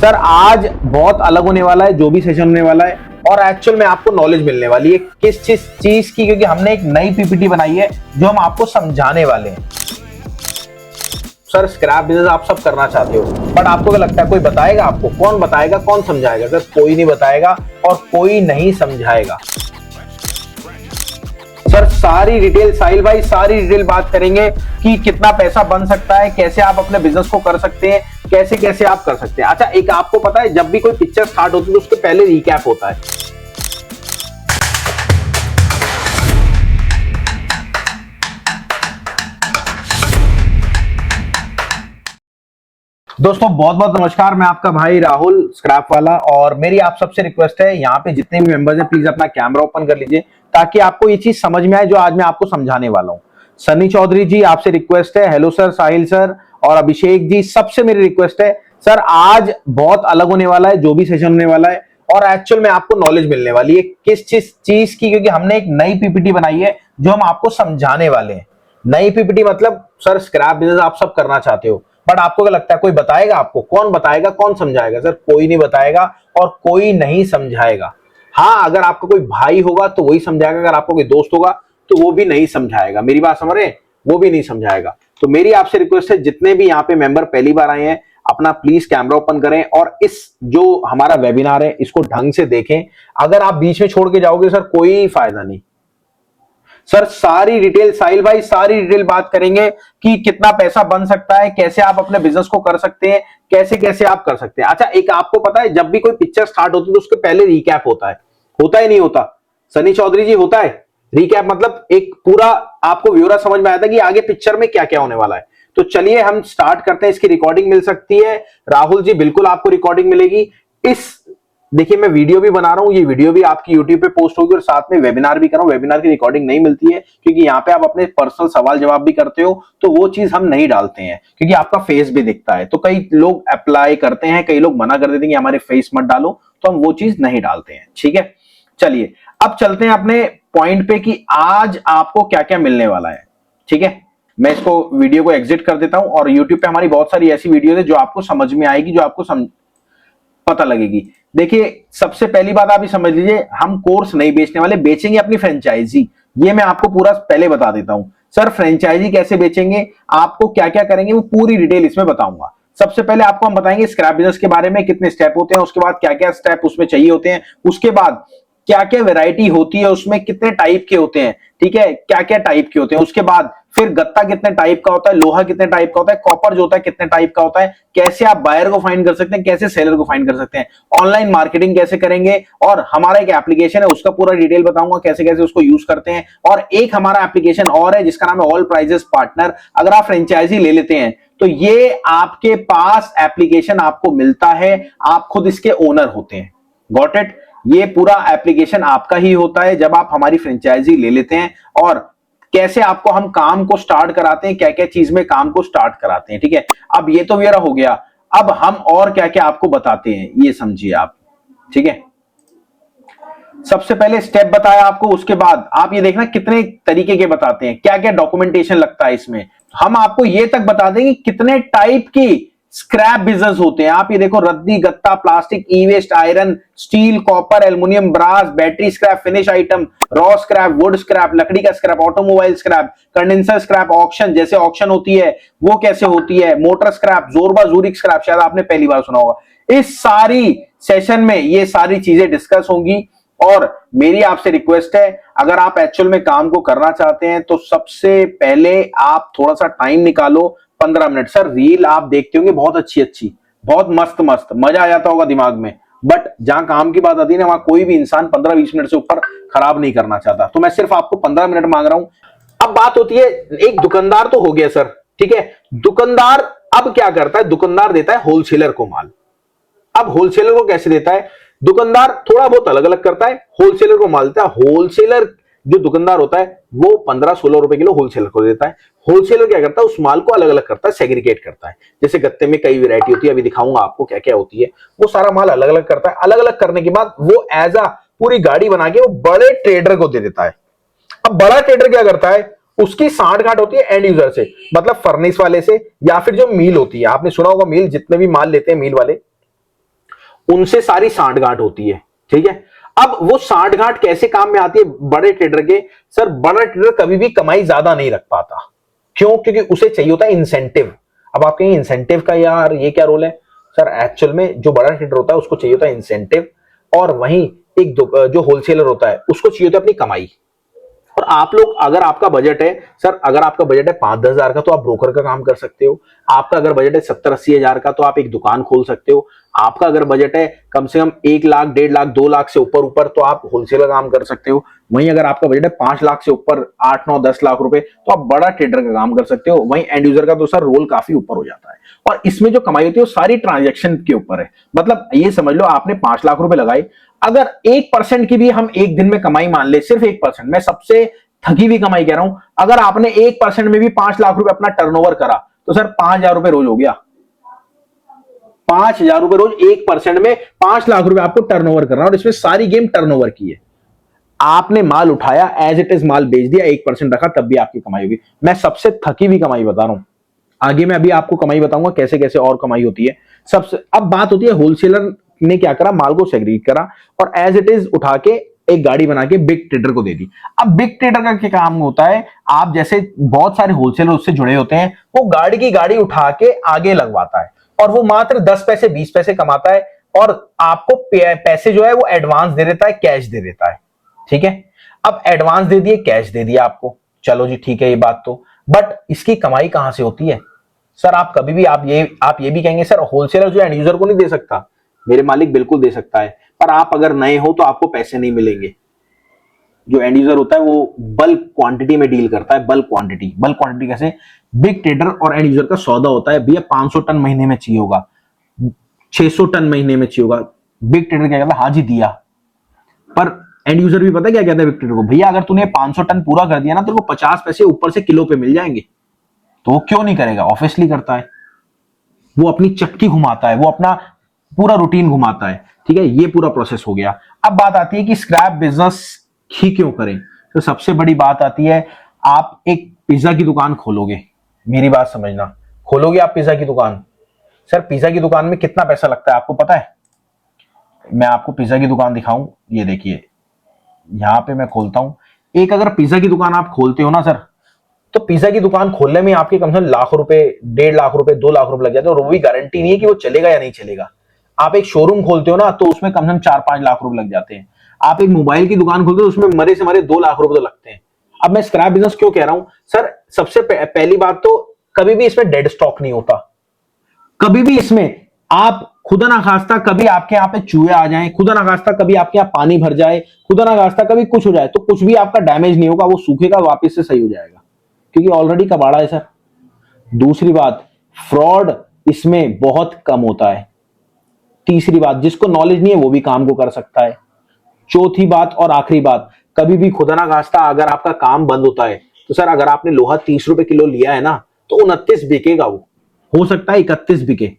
Sir आज बहुत अलग होने वाला है जो भी सेशन होने वाला है, और एक्चुअल में आपको नॉलेज मिलने वाली है किस चीज की, क्योंकि हमने एक नई पीपीटी बनाई है जो हम आपको समझाने वाले हैं। सर स्क्रैप बिजनेस आप सब करना चाहते हो, बट आपको क्या लगता है कोई बताएगा आपको? कौन बताएगा, कौन समझाएगा? सर कोई नहीं बताएगा और कोई नहीं समझाएगा। सर सारी डिटेल, साहिल भाई सारी डिटेल बात करेंगे कि कितना पैसा बन सकता है, कैसे आप अपने बिजनेस को कर सकते हैं, कैसे कैसे आप कर सकते हैं। अच्छा, एक आपको पता है जब भी कोई पिक्चर स्टार्ट होती है तो उसके पहले रिकैप होता है। दोस्तों बहुत बहुत नमस्कार, मैं आपका भाई राहुल स्क्रैप वाला, और मेरी आप सबसे रिक्वेस्ट है यहाँ पे जितने भी मेंबर्स हैं प्लीज अपना कैमरा ओपन कर लीजिए ताकि आपको ये चीज समझ में आए जो आज मैं आपको समझाने वाला हूँ। सनी चौधरी जी आपसे रिक्वेस्ट है, हेलो सर, साहिल सर और अभिषेक जी, सबसे मेरी रिक्वेस्ट है सर आज बहुत अलग होने वाला है जो भी सेशन होने वाला है, और एक्चुअल में आपको नॉलेज मिलने वाली है किस चीज की, क्योंकि हमने एक नई पीपीटी बनाई है जो हम आपको समझाने वाले हैं। नई पीपीटी मतलब सर स्क्रैप बिजनेस आप सब करना चाहते हो, बट आपको क्या लगता है कोई बताएगा आपको? कौन बताएगा, कौन समझाएगा? सर कोई नहीं बताएगा और कोई नहीं समझाएगा। हाँ, अगर आपका कोई भाई होगा तो वही समझाएगा, अगर आपका कोई दोस्त होगा तो वो भी नहीं समझाएगा। मेरी बात समझ रहे हैं? वो भी नहीं समझाएगा। तो मेरी आपसे रिक्वेस्ट है जितने भी यहाँ पे मेंबर पहली बार आए हैं अपना प्लीज कैमरा ओपन करें और इस जो हमारा वेबिनार है इसको ढंग से देखें। अगर आप बीच में छोड़ के जाओगे सर कोई फायदा नहीं। सर सारी डिटेल, साहिल भाई सारी डिटेल बात करेंगे कि कितना पैसा बन सकता है, कैसे आप अपने बिजनेस को कर सकते हैं, कैसे कैसे आप कर सकते हैं। अच्छा, एक आपको पता है जब भी कोई पिक्चर स्टार्ट होती है तो उसके पहले रिकैप होता है नहीं होता? सनी चौधरी जी होता है रिकैप, मतलब एक पूरा आपको ब्यौरा समझ में आया था कि आगे पिक्चर में क्या क्या होने वाला है। तो चलिए हम स्टार्ट करते हैं। इसकी रिकॉर्डिंग मिल सकती है राहुल जी, बिल्कुल आपको रिकॉर्डिंग मिलेगी। इस देखिए मैं वीडियो भी बना रहा हूं, ये वीडियो भी आपकी यूट्यूब पे पोस्ट होगी और साथ में वेबिनार भी कर रहा हूं। वेबिनार की रिकॉर्डिंग नहीं मिलती है क्योंकि यहाँ पे आप अपने पर्सनल सवाल जवाब भी करते हो, तो वो चीज हम नहीं डालते हैं क्योंकि आपका फेस भी दिखता है। तो कई लोग अप्लाई करते हैं, कई लोग मना कर देते हैं कि हमारे फेस मत डालो, तो हम वो चीज नहीं डालते हैं। ठीक है, चलिए अब चलते हैं अपने पॉइंट पे कि आज आपको क्या क्या मिलने वाला है। ठीक है, मैं इसको वीडियो को एग्जिट कर देता हूं और यूट्यूब पे हमारी बहुत सारी ऐसी वीडियो है जो आपको समझ में आएगी, जो आपको पता लगेगी। देखिए सबसे पहली बात आप ही समझ लीजिए, हम कोर्स नहीं बेचने वाले, बेचेंगे अपनी फ्रेंचाइजी। ये मैं आपको पूरा पहले बता देता हूं। सर फ्रेंचाइजी कैसे बेचेंगे, आपको क्या क्या करेंगे, वो पूरी डिटेल इसमें बताऊंगा। सबसे पहले आपको हम बताएंगे स्क्रैप बिजनेस के बारे में, कितने स्टेप होते हैं, उसके बाद क्या क्या स्टेप उसमें चाहिए होते हैं, उसके बाद क्या क्या वैरायटी होती है उसमें, कितने टाइप के होते हैं, ठीक है, क्या क्या टाइप के होते हैं, उसके बाद फिर गत्ता कितने टाइप का होता है, लोहा कितने टाइप का होता है, कॉपर जो होता है कितने टाइप का होता है, कैसे आप बायर को फाइंड कर सकते हैं, कैसे सेलर को फाइंड कर सकते हैं, ऑनलाइन मार्केटिंग कैसे करेंगे, और हमारा एक एप्लीकेशन है उसका पूरा डिटेल बताऊंगा कैसे कैसे उसको यूज करते हैं। और एक हमारा एप्लीकेशन और है जिसका नाम है ऑल प्राइजेस पार्टनर। अगर आप फ्रेंचाइजी ले लेते हैं तो ये आपके पास एप्लीकेशन आपको मिलता है, आप खुद इसके ओनर होते हैं। Got it? ये पूरा एप्लीकेशन आपका ही होता है जब आप हमारी फ्रेंचाइजी ले लेते हैं, और कैसे आपको हम काम को स्टार्ट कराते हैं, क्या क्या चीज में काम को स्टार्ट कराते हैं। ठीक है, अब ये तो मेरा हो गया, अब हम और क्या क्या आपको बताते हैं ये समझिए आप। ठीक है, सबसे पहले स्टेप बताया आपको, उसके बाद आप ये देखना कितने तरीके के बताते हैं, क्या क्या डॉक्यूमेंटेशन लगता है इसमें। हम आपको ये तक बता देंगे कितने टाइप की स्क्रैप बिजनेस होते हैं। आप ये देखो, रद्दी, गत्ता, plastic, e waste, iron, steel, copper, aluminium, brass, battery scrap, finish item, raw scrap, wood scrap, लकड़ी का scrap, automobile scrap, condenser scrap, auction जैसे ऑक्शन होती है वो कैसे होती है, मोटर स्क्रैप, जोरबा जूरिक स्क्रैप, शायद आपने पहली बार सुना होगा। इस सारी सेशन में ये सारी चीजें डिस्कस होंगी, और मेरी आपसे रिक्वेस्ट है अगर आप एक्चुअल में काम को करना चाहते हैं तो सबसे पहले आप थोड़ा सा टाइम निकालो, 15 मिनट। सर रील आप देखते होंगे बहुत अच्छी अच्छी, बहुत मस्त मस्त, मजा आ जाता होगा दिमाग में, बट जहां काम की बात आती है ना वहां कोई भी इंसान 15-20 मिनट से ऊपर खराब नहीं करना चाहता। तो मैं सिर्फ आपको 15 मिनट मांग रहा हूं। अब बात होती है, एक दुकानदार तो हो गया सर, ठीक है, दुकानदार अब क्या करता है, दुकानदार देता है होलसेलर को माल। अब होलसेलर को कैसे देता है, दुकानदार थोड़ा बहुत अलग अलग करता है, होलसेलर को माल देता है। होलसेलर जो दुकानदार होता है वो 15-16 रुपए किलो होलसेलर को देता है। होलसेलर क्या करता है, उस माल को अलग अलग करता है, सेग्रीगेट करता है। जैसे गत्ते में कई वैरायटी होती है, अभी दिखाऊंगा आपको क्या क्या होती है, वो सारा माल अलग अलग करता है। अलग अलग करने के बाद वो एज अ पूरी गाड़ी बना के वो बड़े ट्रेडर को दे देता है। अब बड़ा ट्रेडर क्या करता है, उसकी सांठ गांठ होती है एंड यूजर से, मतलब फर्नेस वाले से, या फिर जो मील होती है, आपने सुना होगा मील, जितने भी माल लेते हैं मील वाले, उनसे सारी सांठगांठ होती है, ठीक है। अब वो सांठगांठ कैसे काम में आती है बड़े ट्रेडर के? सर बड़ा ट्रेडर कभी भी कमाई ज्यादा नहीं रख पाता। क्यों? क्योंकि उसे चाहिए होता है इंसेंटिव। अब आप कहेंगे इंसेंटिव का यार ये क्या रोल है? सर एक्चुअल में जो बड़ा ट्रेडर होता है उसको चाहिए होता है इंसेंटिव, और वहीं एक जो होलसेलर होता है उसको चाहिए होता है अपनी कमाई। और आप लोग, अगर आपका बजट है सर, अगर आपका बजट है 5-10 हजार का तो आप ब्रोकर का काम कर सकते हो। आपका अगर बजट है 70-80 हजार का तो आप एक दुकान खोल सकते हो। आपका अगर बजट है कम से कम 1 लाख, 1.5 लाख, 2 लाख से ऊपर ऊपर तो आप होलसेलर काम कर सकते हो। वहीं अगर आपका बजट है 5 लाख से ऊपर, 8, 9, 10 लाख रुपए, तो आप बड़ा ट्रेडर का काम कर सकते हो। वहीं एंड यूजर का तो सर रोल काफी ऊपर हो जाता है। और इसमें जो कमाई होती है वो सारी ट्रांजेक्शन के ऊपर है। मतलब ये समझ लो आपने 5 लाख रुपए लगाए, अगर 1% की भी हम एक दिन में कमाई मान ले, सिर्फ 1%, मैं सबसे ठगी हुई कमाई कह रहा हूं, अगर आपने 1% में भी 5 लाख रुपए अपना टर्नओवर करा तो सर 5,000 रुपए रोज हो गया। 5,000 रुपए रोज, 1% में 5 लाख रुपए आपको टर्नओवर करना, और इसमें सारी गेम टर्नओवर की है। आपने माल उठाया, एज इट इज माल बेच दिया, 1% रखा, तब भी आपकी कमाई होगी। मैं सबसे थकी हुई कमाई बता रहा हूं। आगे मैं अभी आपको कमाई बताऊंगा कैसे कैसे और कमाई होती है सबसे। अब बात होती है होलसेलर ने क्या करा, माल को सेग्रीगेट करा और एज इट इज उठा के एक गाड़ी बना के बिग ट्रेडर को दे दी। अब बिग ट्रेडर का क्या काम होता है, आप जैसे बहुत सारे होलसेलर उससे जुड़े होते हैं, वो गाड़ी की गाड़ी उठा के आगे लगवाता है और वो मात्र 10 पैसे 20 पैसे कमाता है, और आपको पैसे जो है वो एडवांस दे देता है, कैश दे देता है, ठीक है। अब एडवांस दे दिए, कैश दे दिया आपको, चलो जी ठीक है ये बात तो, बट इसकी कमाई कहां से होती है? सर आप कभी भी आप ये भी कहेंगे सर होलसेलर जो एंड यूजर को नहीं दे सकता, मेरे मालिक बिल्कुल दे सकता है, पर आप अगर नए हो तो आपको पैसे नहीं मिलेंगे। जो एंड यूजर होता है वो बल्क क्वांटिटी में डील करता है। बल्क क्वांटिटी कैसे? बिग ट्रेडर और एंड यूजर का सौदा होता है, भैया 500 टन महीने में चाहिए होगा, 600 टन महीने में चाहिए होगा। बिग ट्रेडर क्या कहता है, हाँ जी दिया। पर एंड यूजर भी पता है क्या कहता है बिग ट्रेडर को, भैया अगर तूने 500 टन पूरा कर दिया ना तो 50 पैसे ऊपर से किलो पे मिल जाएंगे। तो वो क्यों नहीं करेगा? ऑब्वियसली करता है, वो अपनी चक्की घुमाता है, वो अपना पूरा रूटीन घुमाता है, ठीक है। ये पूरा प्रोसेस हो गया। अब बात आती है कि स्क्रैप बिजनेस ही क्यों करें? तो सबसे बड़ी बात आती है, आप एक पिज्जा की दुकान खोलोगे, मेरी बात समझना, खोलोगे आप पिज्जा की दुकान, सर पिज्जा की दुकान में कितना पैसा लगता है आपको पता है? मैं आपको पिज्जा की दुकान दिखाऊं, ये देखिए यहां पे मैं खोलता हूं एक, अगर पिज्जा की दुकान आप खोलते हो ना सर, तो पिज्जा की दुकान खोलने में आपके कम से कम लाख रुपए, 1.5 लाख रुपए, 2 लाख रुपए लग जाते हैं, और वो भी गारंटी नहीं है कि वो चलेगा या नहीं चलेगा। आप एक शोरूम खोलते हो ना तो उसमें कम से कम 4-5 लाख रुपए लग जाते हैं। आप एक मोबाइल की दुकान खोलते हो उसमें मरे से मरे 2 लाख रुपए तो लगते हैं। अब मैं स्क्रैप बिजनेस क्यों कह रहा हूं सर? सबसे पहली बात तो कभी भी इसमें डेड स्टॉक नहीं होता। कभी भी इसमें आप खुदा ना खास्ता कभी आपके यहाँ पे चूहे आ जाएं, खुदा ना खास्ता कभी आपके यहाँ पानी भर जाए, खुदा ना खास्ता कभी कुछ हो जाए, तो कुछ भी आपका डैमेज नहीं होगा, वो सूखेगा वापस से सही हो जाएगा, क्योंकि ऑलरेडी कबाड़ा है सर। दूसरी बात, फ्रॉड इसमें बहुत कम होता है। तीसरी बात, जिसको नॉलेज नहीं है वो भी काम को कर सकता है। चौथी बात और आखिरी बात, कभी भी खुदा ना खास्ता अगर आपका काम बंद होता है तो सर अगर आपने लोहा 30 रुपए किलो लिया है ना तो 29 बिकेगा, वो हो सकता है 31 बिके,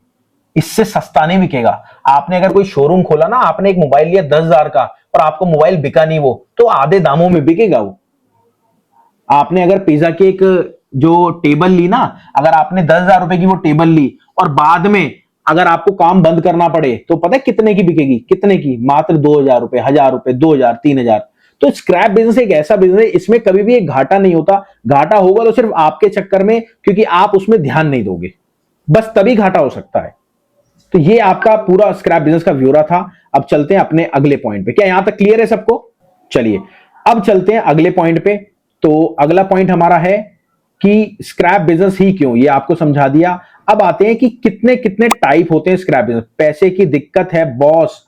इससे सस्ता नहीं बिकेगा। आपने अगर कोई शोरूम खोला ना, आपने एक मोबाइल लिया 10,000 का और आपको मोबाइल बिका नहीं, वो तो आधे दामों में बिकेगा वो। आपने अगर पिज्जा की एक जो टेबल ली ना, अगर आपने 10,000 रुपए की वो टेबल ली और बाद में अगर आपको काम बंद करना पड़े तो पता है कितने की बिकेगी? कितने की? मात्र 2,000 रुपए, 1,000 रुपए, 2,000, 3,000। तो स्क्रैप बिजनेस एक ऐसा बिजनेस है, इसमें कभी भी एक घाटा नहीं होता। घाटा होगा तो सिर्फ आपके चक्कर में, क्योंकि आप उसमें ध्यान नहीं दोगे, बस तभी घाटा हो सकता है। तो ये आपका पूरा स्क्रैप बिजनेस का ब्यौरा था। अब चलते हैं अपने अगले पॉइंट पे। क्या यहां तक क्लियर है सबको? चलिए अब चलते हैं अगले पॉइंट पे। तो अगला पॉइंट हमारा है कि स्क्रैप बिजनेस ही क्यों, ये आपको समझा दिया। अब आते हैं कि कितने कितने टाइप होते हैं स्क्रैप बिजनेस। पैसे की दिक्कत है बॉस,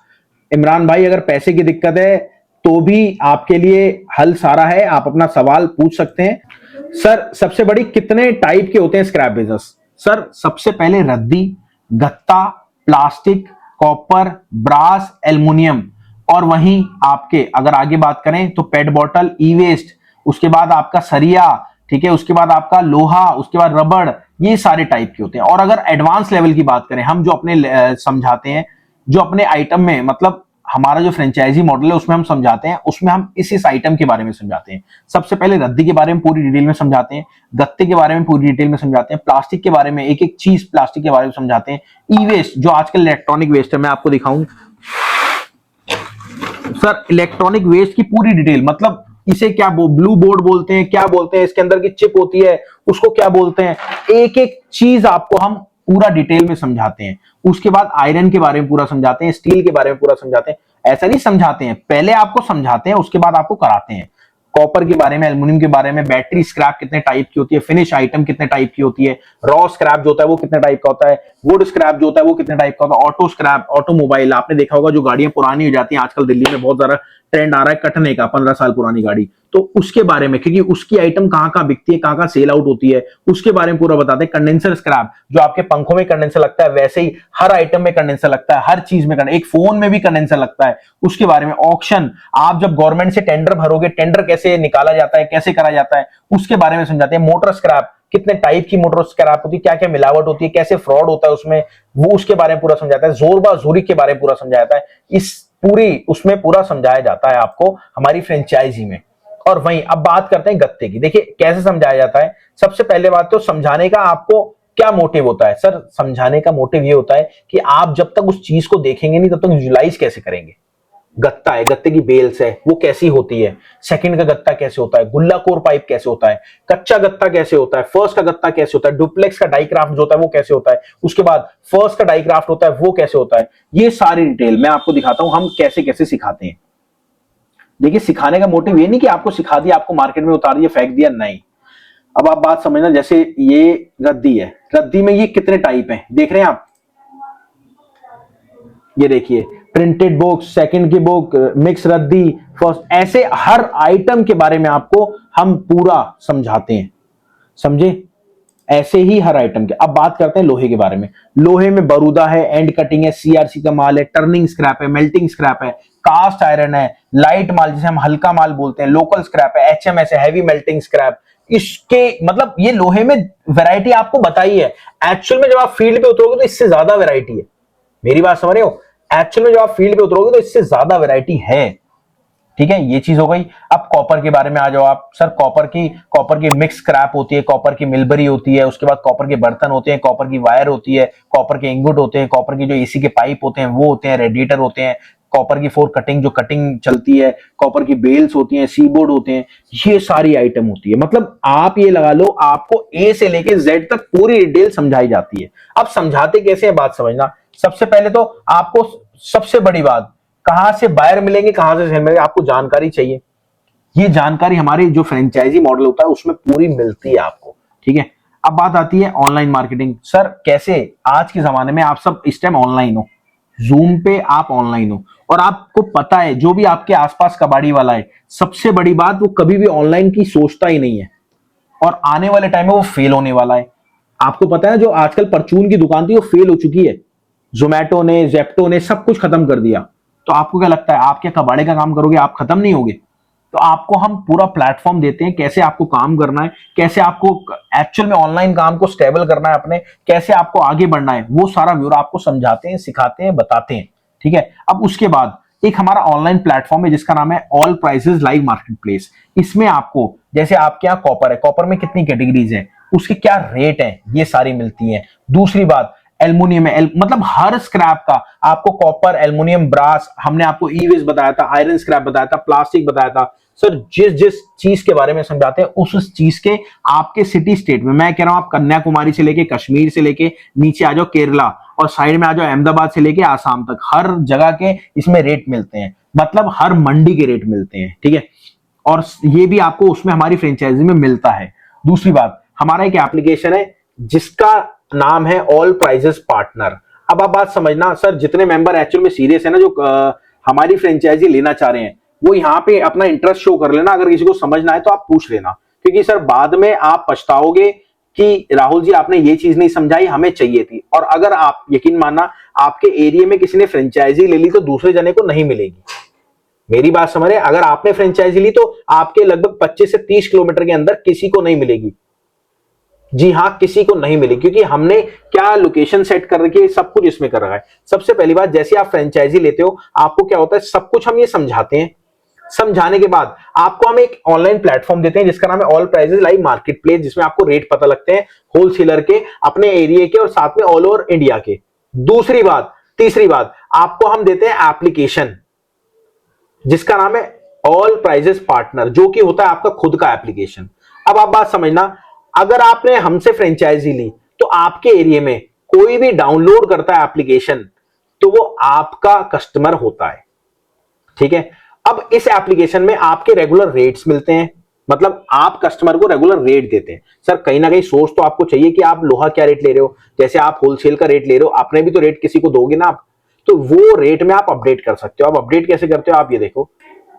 इमरान भाई अगर पैसे की दिक्कत है तो भी आपके लिए हल सारा है, आप अपना सवाल पूछ सकते हैं। सर सबसे बड़ी कितने टाइप के होते हैं स्क्रैप बिजनेस? सर सबसे पहले रद्दी, गत्ता, प्लास्टिक, कॉपर, ब्रास, एल्युमिनियम, और वहीं आपके अगर आगे बात करें तो पेट बॉटल, ई वेस्ट, उसके बाद आपका सरिया, ठीक है, उसके बाद आपका लोहा, उसके बाद रबड़, ये सारे टाइप के होते हैं। और अगर एडवांस लेवल की बात करें, हम जो अपने समझाते हैं, जो अपने आइटम में, मतलब हमारा जो फ्रेंचाइजी मॉडल है उसमें हम समझाते हैं, उसमें हम इस आइटम के बारे में समझाते हैं। सबसे पहले रद्दी के बारे में पूरी डिटेल में समझाते हैं, गत्ते के बारे में पूरी डिटेल में समझाते हैं, प्लास्टिक के बारे में एक एक चीज प्लास्टिक के बारे में समझाते हैं, ई वेस्ट जो आजकल इलेक्ट्रॉनिक वेस्ट है, मैं आपको दिखाऊं सर इलेक्ट्रॉनिक वेस्ट की पूरी डिटेल, मतलब इसे क्या ब्लू बोर्ड बोलते हैं, क्या बोलते हैं, इसके अंदर की चिप होती है उसको क्या बोलते हैं, एक एक चीज आपको हम पूरा डिटेल में समझाते हैं। उसके बाद आयरन के बारे में पूरा समझाते हैं, स्टील के बारे में पूरा समझाते हैं। ऐसा नहीं समझाते हैं, पहले आपको समझाते हैं उसके बाद आपको कराते हैं। कॉपर के बारे में, एल्यूमिनियम के बारे में, बैटरी स्क्रैप कितने टाइप की होती है, फिनिश आइटम कितने टाइप की होती है, रॉ स्क्रैप जो होता है वो कितने टाइप का होता है, वुड स्क्रैप जो होता है वो कितने टाइप का होता है, ऑटो स्क्रैप, ऑटोमोबाइल आपने देखा होगा जो गाड़ियां पुरानी हो जाती हैं आजकल दिल्ली में बहुत ज्यादा ट्रेंड आ रहा है कटने का, 15 साल पुरानी गाड़ी, तो उसके बारे में, क्योंकि उसकी आइटम कहां कहां बिकती है, कहां कहां सेल आउट होती है, उसके बारे में पूरा बताते हैं। कंडेंसर स्क्रैप, जो आपके पंखों में कंडेंसर लगता है वैसे ही हर आइटम में कंडेंसर लगता है, हर चीज में एक फोन में भी कंडेंसर लगता है, उसके बारे में। ऑक्शन, आप जब गवर्नमेंट से टेंडर भरोगे, टेंडर कैसे निकाला जाता है, कैसे करा जाता है, उसके बारे में समझाते हैं। मोटर स्क्रैप, कितने टाइप की मोटर स्क्रैप होती है, क्या क्या मिलावट होती है, कैसे फ्रॉड होता है उसमें, वो उसके बारे में पूरा समझाता है। जोरबा-जोरी के बारे में पूरा समझाया जाता है। इस पूरी उसमें पूरा समझाया जाता है आपको हमारी फ्रेंचाइजी में। और वहीं अब बात करते हैं गत्ते की। देखिए कैसे समझाया जाता है। सबसे पहले बात तो समझाने का आपको क्या मोटिव होता है। सर समझाने का मोटिव ये होता है कि आप जब तक उस चीज को देखेंगे नहीं तब तक विजुलाइज कैसे करेंगे। गत्ता है, गत्ते की बेल्स है वो कैसी होती है, सेकंड का गत्ता कैसे होता है, गुल्ला कोर पाइप कैसे होता है, कच्चा गत्ता कैसे होता है, फर्स्ट का गत्ता कैसे होता है, डुप्लेक्स का डाइक्राफ्ट जो होता है वो कैसे होता है, उसके बाद फर्स्ट का डाइक्राफ्ट होता है वो कैसे होता है। ये सारी डिटेल मैं आपको दिखाता हूं हम कैसे कैसे सिखाते हैं। देखिए सिखाने का मोटिव ये नहीं कि आपको सिखा दिया, आपको मार्केट में उतार दिया, फेंक दिया, नहीं। अब आप बात समझना, जैसे ये रद्दी है, रद्दी में ये कितने टाइप हैं देख रहे हैं आप, ये देखिए प्रिंटेड बुक, सेकंड की बुक, मिक्स रद्दी, फर्स्ट, ऐसे हर आइटम के बारे में आपको हम पूरा समझाते हैं, समझे। ऐसे ही हर आइटम के। अब बात करते हैं लोहे के बारे में। लोहे में बरूदा है, एंड कटिंग है, सीआरसी का माल है, टर्निंग स्क्रैप है, मेल्टिंग स्क्रैप है, कास्ट आयरन है, लाइट माल जिसे हम हल्का माल बोलते हैं, लोकल स्क्रैप है, एचएमएस है, हैवी मेल्टिंग स्क्रैप। इसके मतलब ये लोहे में वैरायटी आपको बताई है। एक्चुअल में जब आप फील्ड पे उतरोगे तो इससे ज्यादा वैरायटी है। मेरी बात समझ रहे हो। एक्चुअल में जब आप फील्ड पे उतरोगे तो इससे ज्यादा वैरायटी है। ठीक है, ये चीज हो गई। अब कॉपर के बारे में आ जाओ आप। सर कॉपर की मिक्स स्क्रैप होती है, कॉपर की मिलबरी होती है, उसके बाद कॉपर के बर्तन होते हैं, कॉपर की वायर होती है, कॉपर के इंगुट होते हैं, कॉपर की जो एसी के पाइप होते हैं वो होते हैं, रेडिएटर होते हैं, कॉपर की फोर कटिंग जो कटिंग चलती है, कॉपर की बेल्स होती हैं, सीबोर्ड होते हैं, ये सारी आइटम होती है। मतलब आप ये लगा लो आपको ए से लेके जेड तक पूरी डिटेल समझाई जाती है। अब समझाते कैसे है बात समझना। सबसे पहले तो आपको सबसे बड़ी बात, कहां से बायर मिलेंगे, कहां से सेल मिलेंगे, आपको जानकारी चाहिए। ये जानकारी हमारी जो फ्रेंचाइजी मॉडल होता है उसमें पूरी मिलती है आपको। ठीक है, अब बात आती है ऑनलाइन मार्केटिंग। सर कैसे, आज के जमाने में आप सब इस टाइम ऑनलाइन हो, जूम पे आप ऑनलाइन हो, और आपको पता है जो भी आपके आसपास कबाड़ी वाला है, सबसे बड़ी बात वो कभी भी ऑनलाइन की सोचता ही नहीं है, और आने वाले टाइम में वो फेल होने वाला है। आपको पता है जो आजकल परचून की दुकान थी वो फेल हो चुकी है, जोमैटो ने, जेप्टो ने सब कुछ खत्म कर दिया। तो आपको क्या लगता है आप क्या कबाड़े का काम करोगे, आप खत्म नहीं होगे। तो आपको हम पूरा प्लेटफॉर्म देते हैं कैसे आपको काम करना है, कैसे आपको एक्चुअल में ऑनलाइन काम को स्टेबल करना है अपने, कैसे आपको आगे बढ़ना है, वो सारा ब्यौरा आपको समझाते हैं, सिखाते हैं, बताते हैं। ठीक है, अब उसके बाद एक हमारा ऑनलाइन प्लेटफॉर्म है जिसका नाम है all prices live market place. इसमें आपको जैसे आपके यहाँ कॉपर है, कॉपर में कितनी कैटेगरीज है, उसके क्या रेट है, ये सारी मिलती है। दूसरी बात एल्युमिनियम है, मतलब हर स्क्रैप का आपको, कॉपर, एल्युमिनियम, ब्रास, हमने आपको ई वेस्ट बताया था, आयरन स्क्रैप बताया था, प्लास्टिक बताया था। सर जिस जिस चीज के बारे में समझाते हैं उस चीज के आपके सिटी स्टेट में, मैं कह रहा हूं आप कन्याकुमारी से लेके, कश्मीर से लेके नीचे आ जाओ केरला, और साइड में आ जाओ अहमदाबाद से लेके आसाम तक, हर जगह के इसमें रेट मिलते हैं, मतलब हर मंडी के रेट मिलते हैं। ठीक है, और ये भी आपको उसमें हमारी फ्रेंचाइजी में मिलता है। दूसरी बात, हमारा एक एप्लीकेशन है जिसका नाम है ऑल प्राइजेस पार्टनर। अब आप बात समझना, सर जितने मेंबर एक्चुअल में सीरियस है ना, जो हमारी फ्रेंचाइजी लेना चाह रहे हैं, वो यहाँ पे अपना इंटरेस्ट शो कर लेना। अगर किसी को समझना है तो आप पूछ लेना, क्योंकि सर बाद में आप पछताओगे कि राहुल जी आपने ये चीज नहीं समझाई, हमें चाहिए थी। और अगर आप यकीन मानना, आपके एरिया में किसी ने फ्रेंचाइजी ले ली तो दूसरे जने को नहीं मिलेगी। मेरी बात समझ रहे हैं, अगर आपने फ्रेंचाइजी ली तो आपके लगभग 25 से 30 किलोमीटर के अंदर किसी को नहीं मिलेगी। जी हाँ, किसी को नहीं मिली, क्योंकि हमने क्या लोकेशन सेट कर रखी है, सब कुछ इसमें कर रखा है। सबसे पहली बात, जैसे आप फ्रेंचाइजी लेते हो आपको क्या होता है, सब कुछ हम ये समझाते हैं। समझाने के बाद आपको हम एक ऑनलाइन प्लेटफॉर्म देते हैं जिसका नाम है all prices live market place, जिसमें आपको रेट पता लगते हैं होलसेलर के, अपने एरिया के, और साथ में ऑल ओवर इंडिया के। दूसरी बात, तीसरी बात, आपको हम देते हैं एप्लीकेशन। जिसका नाम है ऑल प्राइजेस पार्टनर, जो कि होता है आपका खुद का एप्लीकेशन। अब आप बात समझना, अगर आपने हमसे फ्रेंचाइजी ली तो आपके एरिया में कोई भी डाउनलोड करता है एप्लीकेशन तो वो आपका कस्टमर होता है, ठीक है। अब इस एप्लीकेशन में आपके रेगुलर रेट्स मिलते हैं, मतलब आप कस्टमर को रेगुलर रेट देते हैं। सर कहीं ना कहीं सोर्स तो आपको चाहिए कि आप लोहा क्या रेट ले रहे हो, जैसे आप होलसेल का रेट ले रहे हो, आपने भी तो रेट किसी को दोगे ना आप, तो वो रेट में आप अपडेट कर सकते हो। आप अपडेट कैसे करते हो, आप ये देखो,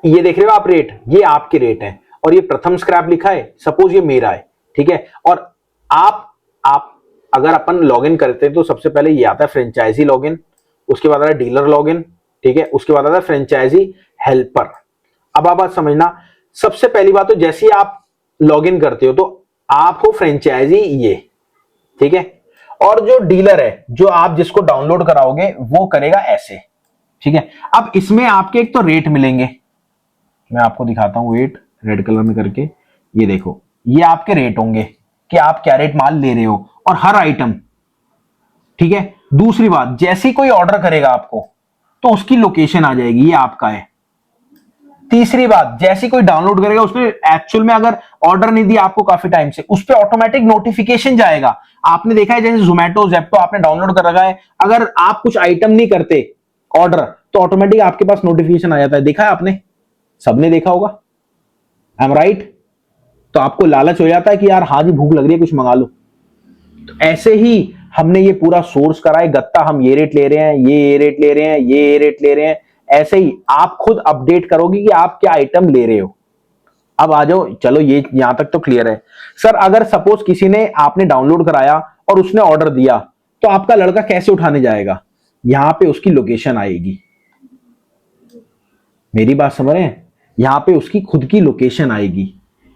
ये देख रहे हो आप रेट, ये आपके रेट है और ये प्रथम स्क्रैप लिखा है, सपोज ये मेरा है, ठीक है। और आप अगर अपन लॉगिन करते हैं तो सबसे पहले ये आता है फ्रेंचाइजी लॉगिन, उसके बाद आता है डीलर लॉगिन, ठीक है, उसके बाद आता है फ्रेंचाइजी हेल्पर। अब आप बात समझना, सबसे पहली बात तो जैसे ही आप लॉगिन करते हो तो आपको फ्रेंचाइजी ये, ठीक है, और जो डीलर है जो आप जिसको डाउनलोड कराओगे वो करेगा ऐसे, ठीक है। अब इसमें आपके एक तो रेट मिलेंगे, मैं आपको दिखाता हूं, वेट रेड कलर में करके, ये देखो ये आपके रेट होंगे कि आप क्या रेट माल ले रहे हो और हर आइटम, ठीक है। दूसरी बात, जैसे ही कोई ऑर्डर करेगा आपको तो उसकी लोकेशन आ जाएगी, ये आपका है। तीसरी बात, जैसे कोई डाउनलोड करेगा उसने एक्चुअल में अगर ऑर्डर नहीं दिया आपको काफी टाइम से, उस पर ऑटोमेटिक नोटिफिकेशन जाएगा। आपने देखा है जैसे जोमेटो जेप्टो आपने डाउनलोड कर रखा है, अगर आप कुछ आइटम नहीं करते ऑर्डर तो ऑटोमेटिक आपके पास नोटिफिकेशन आ जाता है, देखा है आपने, सबने देखा होगा, आई एम राइट। तो आपको लालच हो जाता है कि यार हाँ जी भूख लग रही है कुछ मंगा लो। तो ऐसे ही हमने ये पूरा सोर्स करा है, गत्ता हम ये रेट ले रहे हैं, ये रेट ले रहे हैं, ये रेट ले रहे हैं, ऐसे ही आप खुद अपडेट करोगे कि आप क्या आइटम ले रहे हो। अब आ जाओ, चलो ये यहां तक तो क्लियर है। सर अगर सपोज किसी ने आपने डाउनलोड कराया और उसने ऑर्डर दिया तो आपका लड़का कैसे उठाने जाएगा, यहां पे उसकी लोकेशन आएगी, मेरी बात समझ रहे हैं, यहां पे उसकी खुद की लोकेशन आएगी,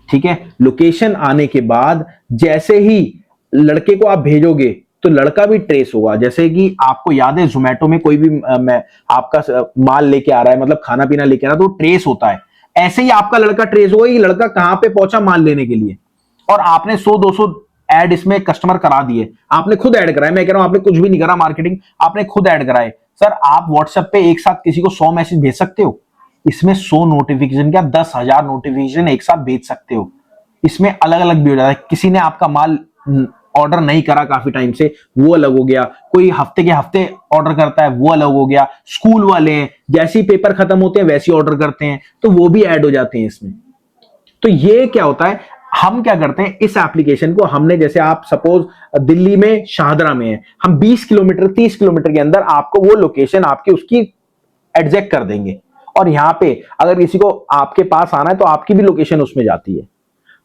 ठीक है। लोकेशन आने के बाद जैसे ही लड़के को आप भेजोगे तो लड़का भी ट्रेस होगा। जैसे कि आपको याद है जोमेटो में कोई भी आपका माल लेके आ रहा है, मतलब खाना पीना लेके आ रहा है, तो ट्रेस होता है। ऐसे ही आपका लड़का ट्रेस होगा कि लड़का कहां पे पहुंचा माल लेने के लिए। और आपने 100-200 ऐड इसमें कस्टमर करा दिए, आपने खुद ऐड कराए, मैं कह रहा हूं आपने कुछ भी नहीं करा मार्केटिंग, आपने खुद ऐड कराए। सर आप व्हाट्सएप पे एक साथ किसी को 100 मैसेज भेज सकते हो, इसमें 100 नोटिफिकेशन क्या 10,000 नोटिफिकेशन एक साथ भेज सकते हो। इसमें अलग अलग भी हो जाता है, किसी ने आपका माल ऑर्डर नहीं करा काफी टाइम से, वो अलग हो गया, कोई हफ्ते के हफ्ते ऑर्डर करता है वो अलग हो गया, स्कूल वाले हैं जैसे ही पेपर खत्म होते हैं वैसे ही ऑर्डर करते हैं तो वो भी ऐड हो जाते हैं इसमें। तो ये क्या होता है, हम क्या करते हैं, इस एप्लीकेशन को हमने, जैसे आप सपोज दिल्ली में शाहदरा में है, हम 20 किलोमीटर 30 किलोमीटर के अंदर आपको वो लोकेशन आपकी उसकी एडजेक्ट कर देंगे। और यहां पे अगर किसी को आपके पास आना है तो आपकी भी लोकेशन उसमें जाती है।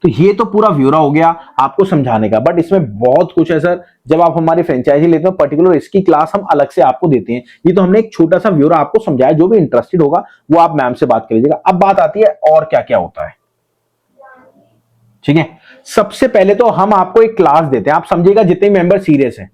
तो ये तो पूरा ब्यौरा हो गया आपको समझाने का, बट इसमें बहुत कुछ है सर। जब आप हमारी फ्रेंचाइजी लेते हो पर्टिकुलर इसकी क्लास हम अलग से आपको देते हैं, ये तो हमने एक छोटा सा ब्यौरा आपको समझाया, जो भी इंटरेस्टेड होगा वो आप मैम से बात कर लीजिएगा। अब बात आती है और क्या क्या होता है, ठीक है। सबसे पहले तो हम आपको एक क्लास देते हैं, आप समझिएगा जितने मेंबर सीरियस हैं,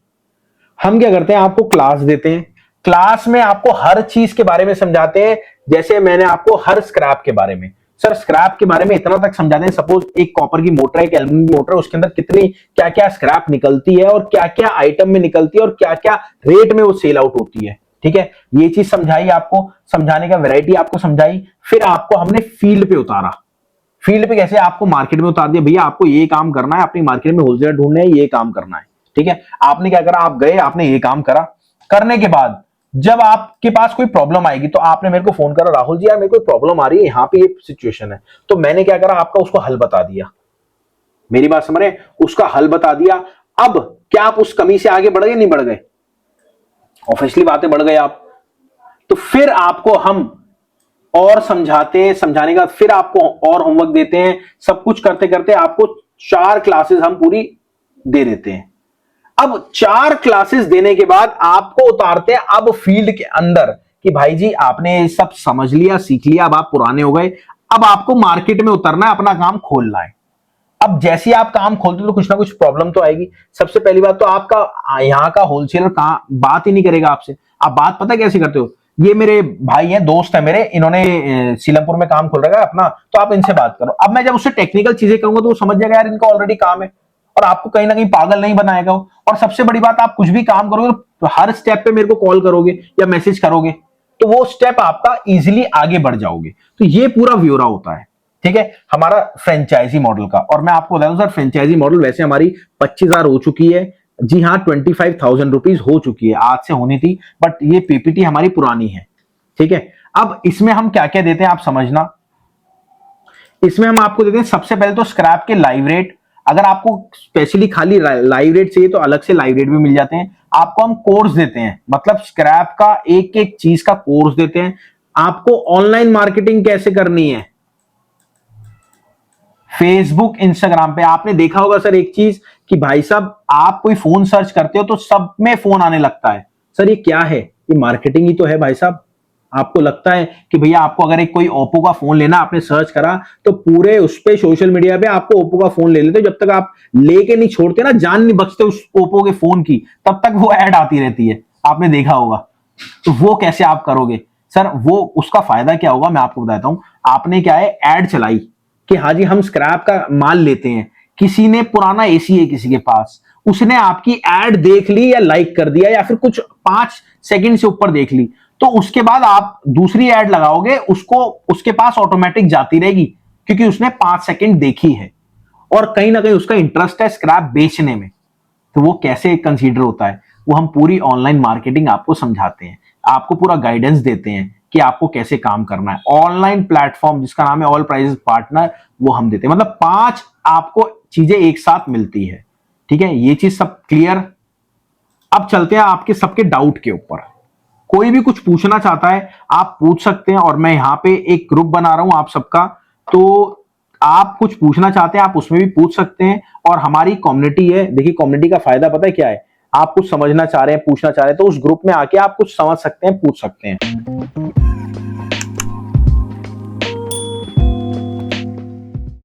हम क्या करते हैं आपको क्लास देते हैं। क्लास में आपको हर चीज के बारे में समझाते हैं, जैसे मैंने आपको हर स्क्रैप के बारे में, सर स्क्रैप के बारे में इतना तक समझाते हैं, सपोज एक कॉपर की मोटर है, एक एल्यूमिनियम की मोटर है, उसके अंदर कितनी क्या क्या स्क्रैप निकलती है और क्या क्या आइटम में निकलती है और क्या क्या रेट में वो सेल आउट होती है, ठीक है। ये चीज समझाई आपको, समझाने का वैरायटी आपको समझाई। फिर आपको हमने फील्ड पे उतारा, फील्ड पे कैसे आपको मार्केट में उतार दिया, भैया आपको ये काम करना है, अपनी मार्केट में होलसेलर ढूंढने हैं, ये काम करना है, ठीक है। आपने क्या करा, आप गए, आपने ये काम करा, करने के बाद जब आपके पास कोई प्रॉब्लम आएगी तो आपने मेरे को फोन करा, राहुल जी यार मेरे को प्रॉब्लम आ रही है, यहाँ पे ये सिचुएशन है, तो मैंने क्या करा, आपका उसको हल बता दिया, मेरी बात समझ रहे हैं, उसका हल बता दिया। अब क्या आप उस कमी से आगे बढ़ गए, नहीं बढ़ गए, ऑब्वियसली बातें बढ़ गए आप। तो फिर आपको हम और समझाते हैं, समझाने का फिर आपको और होमवर्क देते हैं, सब कुछ करते करते आपको 4 क्लासेस हम पूरी दे देते हैं। अब 4 क्लासेस देने के बाद आपको उतारते हैं अब फील्ड के अंदर कि भाई जी आपने सब समझ लिया, सीख लिया, अब आप पुराने हो गए, अब आपको मार्केट में उतरना है, अपना काम खोलना है। अब जैसे आप काम खोलते हो तो कुछ ना कुछ प्रॉब्लम तो आएगी। सबसे पहली बात तो आपका यहाँ का होलसेलर कहाँ बात ही नहीं करेगा आपसे। आप बात पता कैसे करते हो, ये मेरे भाई हैं, दोस्त है मेरे, इन्होंने सीलमपुर में काम खोल रखा है अपना, तो आप इनसे बात करो। अब मैं जब उससे टेक्निकल चीजें कहूंगा तो वो समझ जाएगा यार इनका ऑलरेडी काम है, और आपको कहीं ना कहीं पागल नहीं बनाएगा वो। और सबसे बड़ी बात, आप कुछ भी काम करोगे तो हर स्टेप पे मेरे को कॉल करोगे या मैसेज करोगे, तो वो स्टेप आपका इजीली आगे बढ़ जाओगे। तो ये पूरा ब्यौरा होता है, ठीक है, हमारा फ्रेंचाइजी मॉडल का। और मैं आपको बता दूं सर, फ्रेंचाइजी मॉडल वैसे हमारी 25,000 हो चुकी है। जी हाँ, 25,000 रुपीज हो चुकी है, आज से होनी थी, बट ये पीपीटी हमारी पुरानी है, ठीक है। अब इसमें हम क्या क्या देते हैं आप समझना। इसमें हम आपको देते हैं सबसे पहले तो स्क्रैप के लाइव रेट। अगर आपको स्पेशली खाली लाइव रेट चाहिए तो अलग से लाइव रेट भी मिल जाते हैं। आपको हम कोर्स देते हैं, मतलब स्क्रैप का एक एक चीज का कोर्स देते हैं। आपको ऑनलाइन मार्केटिंग कैसे करनी है, फेसबुक इंस्टाग्राम पे। आपने देखा होगा सर एक चीज कि भाई साहब आप कोई फोन सर्च करते हो तो सब में फोन आने लगता है। सर ये क्या है, ये मार्केटिंग ही तो है भाई साहब। आपको लगता है कि भैया आपको अगर एक कोई ओप्पो का फोन लेना, आपने सर्च करा तो पूरे उस पे सोशल मीडिया पे आपको ओप्पो का फोन ले लेते हो। जब तक आप लेके नहीं छोड़ते ना, जान नहीं बचते उस ओप्पो के फोन की, तब तक वो ऐड आती रहती है, आपने देखा होगा। तो वो कैसे आप करोगे सर, वो उसका फायदा क्या होगा मैं आपको बताता हूं। आपने क्या है, ऐड चलाई कि हाँ जी हम स्क्रैप का माल लेते हैं। किसी ने पुराना एसी है किसी के पास, उसने आपकी एड देख ली या लाइक कर दिया या फिर कुछ 5 सेकंड से ऊपर देख ली, तो उसके बाद आप दूसरी एड लगाओगे, उसको उसके पास ऑटोमेटिक जाती रहेगी क्योंकि उसने 5 सेकंड देखी है और कहीं ना कहीं उसका इंटरेस्ट है स्क्रैप बेचने में। तो वो कैसे कंसीडर होता है, वो हम पूरी ऑनलाइन मार्केटिंग आपको समझाते हैं, आपको पूरा गाइडेंस देते हैं कि आपको कैसे काम करना है। ऑनलाइन प्लेटफॉर्म जिसका नाम है ऑल प्राइजेस पार्टनर, वो हम देते हैं। मतलब 5 आपको चीजें एक साथ मिलती है, ठीक है। ये चीज सब क्लियर। अब चलते हैं आपके सबके डाउट के ऊपर। कोई भी कुछ पूछना चाहता है आप पूछ सकते हैं, और मैं यहां पे एक ग्रुप बना रहा हूं आप सबका, तो आप कुछ पूछना चाहते हैं आप उसमें भी पूछ सकते हैं। और हमारी कम्युनिटी है, देखिए कम्युनिटी का फायदा पता है क्या है, आप कुछ समझना चाह रहे हैं, पूछना चाह रहे हैं, तो उस ग्रुप में आके आप कुछ समझ सकते हैं, पूछ सकते हैं।